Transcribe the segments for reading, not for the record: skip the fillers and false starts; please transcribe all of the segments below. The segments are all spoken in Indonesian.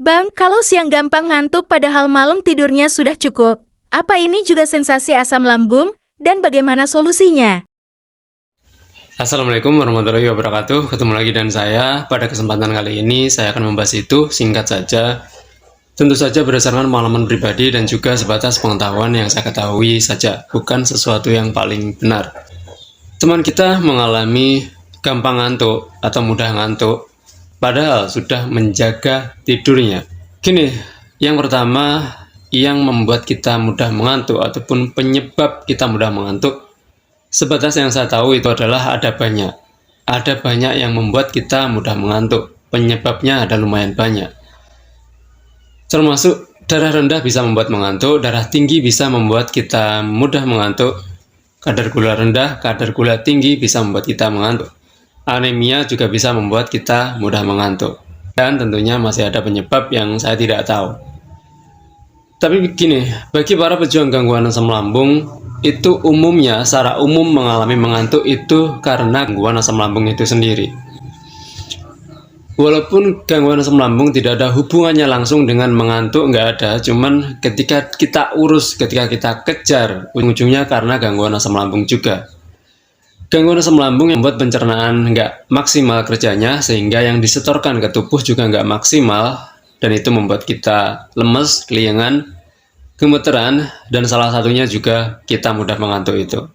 Bang, kalau siang gampang ngantuk padahal malam tidurnya sudah cukup. Apa ini juga sensasi asam lambung? Dan bagaimana solusinya? Assalamualaikum warahmatullahi wabarakatuh. Ketemu lagi dengan saya. Pada kesempatan kali ini saya akan membahas itu singkat saja. Tentu saja berdasarkan pengalaman pribadi dan juga sebatas pengetahuan yang saya ketahui saja, bukan sesuatu yang paling benar. Teman kita mengalami gampang ngantuk atau mudah ngantuk, padahal sudah menjaga tidurnya. Gini, yang pertama yang membuat kita mudah mengantuk ataupun penyebab kita mudah mengantuk, sebatas yang saya tahu itu adalah ada banyak. Ada banyak yang membuat kita mudah mengantuk. Penyebabnya ada lumayan banyak. Termasuk darah rendah bisa membuat mengantuk, darah tinggi bisa membuat kita mudah mengantuk, kadar gula rendah, kadar gula tinggi bisa membuat kita mengantuk. Anemia juga bisa membuat kita mudah mengantuk. Dan tentunya masih ada penyebab yang saya tidak tahu. Tapi begini, bagi para pejuang gangguan asam lambung, itu umumnya, secara umum mengalami mengantuk itu karena gangguan asam lambung itu sendiri. Walaupun gangguan asam lambung tidak ada hubungannya langsung dengan mengantuk, nggak ada, cuman ketika kita urus, ketika kita kejar, ujung-ujungnya karena gangguan asam lambung juga. Gangguan asam lambung yang membuat pencernaan nggak maksimal kerjanya, sehingga yang disetorkan ke tubuh juga nggak maksimal, dan itu membuat kita lemes, keliengan, gemeteran, dan salah satunya juga kita mudah mengantuk itu.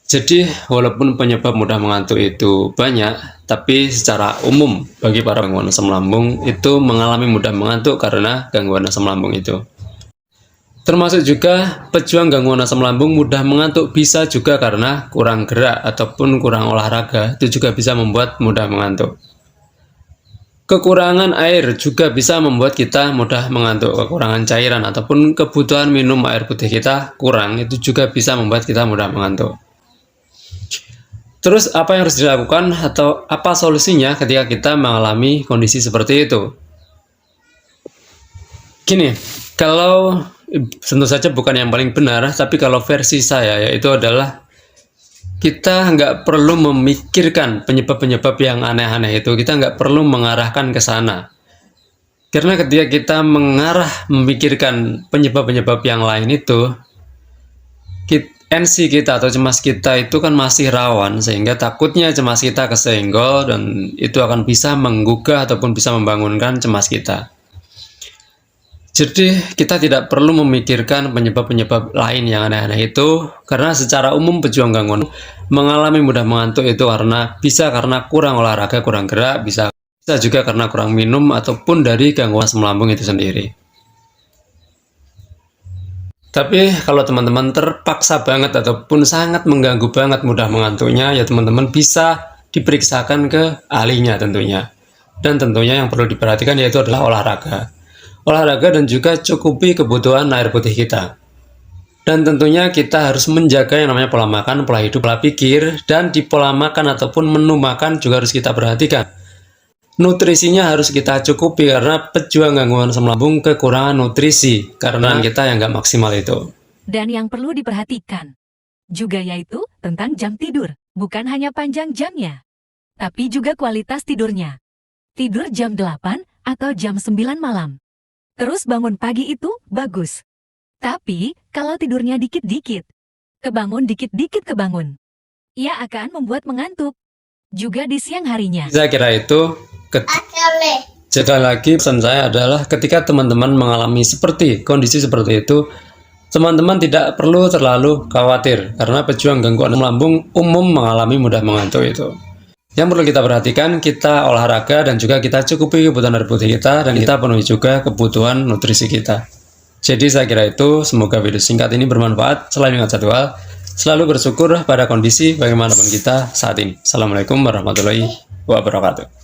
Jadi, walaupun penyebab mudah mengantuk itu banyak, tapi secara umum bagi para gangguan asam lambung itu mengalami mudah mengantuk karena gangguan asam lambung itu. Termasuk juga pejuang gangguan asam lambung mudah mengantuk bisa juga karena kurang gerak ataupun kurang olahraga, itu juga bisa membuat mudah mengantuk. Kekurangan air juga bisa membuat kita mudah mengantuk. Kekurangan cairan ataupun kebutuhan minum air putih kita kurang, itu juga bisa membuat kita mudah mengantuk. Terus apa yang harus dilakukan atau apa solusinya ketika kita mengalami kondisi seperti itu? Gini, kalau tentu saja bukan yang paling benar, tapi kalau versi saya yaitu adalah kita nggak perlu memikirkan penyebab-penyebab yang aneh-aneh itu, kita nggak perlu mengarahkan ke sana. Karena ketika kita memikirkan penyebab-penyebab yang lain itu, tensi kita atau cemas kita itu kan masih rawan, sehingga takutnya cemas kita kesenggol dan itu akan bisa menggugah ataupun bisa membangunkan cemas kita. Jadi kita tidak perlu memikirkan penyebab-penyebab lain yang aneh-aneh itu, karena secara umum pejuang gangguan mengalami mudah mengantuk itu bisa karena kurang olahraga, kurang gerak, bisa juga karena kurang minum ataupun dari gangguan asam lambung itu sendiri. Tapi kalau teman-teman terpaksa banget ataupun sangat mengganggu banget mudah mengantuknya, ya teman-teman bisa diperiksakan ke ahlinya tentunya. Dan tentunya yang perlu diperhatikan yaitu adalah olahraga. Olahraga dan juga cukupi kebutuhan air putih kita. Dan tentunya kita harus menjaga yang namanya pola makan, pola hidup, pola pikir, dan di pola makan ataupun menu makan juga harus kita perhatikan. Nutrisinya harus kita cukupi karena pejuang gangguan asam lambung kekurangan nutrisi karena kita yang nggak maksimal itu. Dan yang perlu diperhatikan juga yaitu tentang jam tidur. Bukan hanya panjang jamnya, tapi juga kualitas tidurnya. Tidur jam 8 atau jam 9 malam. Terus bangun pagi itu bagus. Tapi kalau tidurnya dikit-dikit, dikit-dikit kebangun, ia akan membuat mengantuk. Juga di siang harinya. Saya kira itu. Sekali lagi pesan saya adalah ketika teman-teman mengalami kondisi seperti itu, teman-teman tidak perlu terlalu khawatir karena pejuang gangguan asam lambung umum mengalami mudah mengantuk itu. Yang perlu kita perhatikan, kita olahraga dan juga kita cukupi kebutuhan air putih kita dan kita penuhi juga kebutuhan nutrisi kita. Jadi saya kira itu, semoga video singkat ini bermanfaat. Selalu ingat satu hal, selalu bersyukur pada kondisi bagaimanapun kita saat ini. Assalamualaikum warahmatullahi wabarakatuh.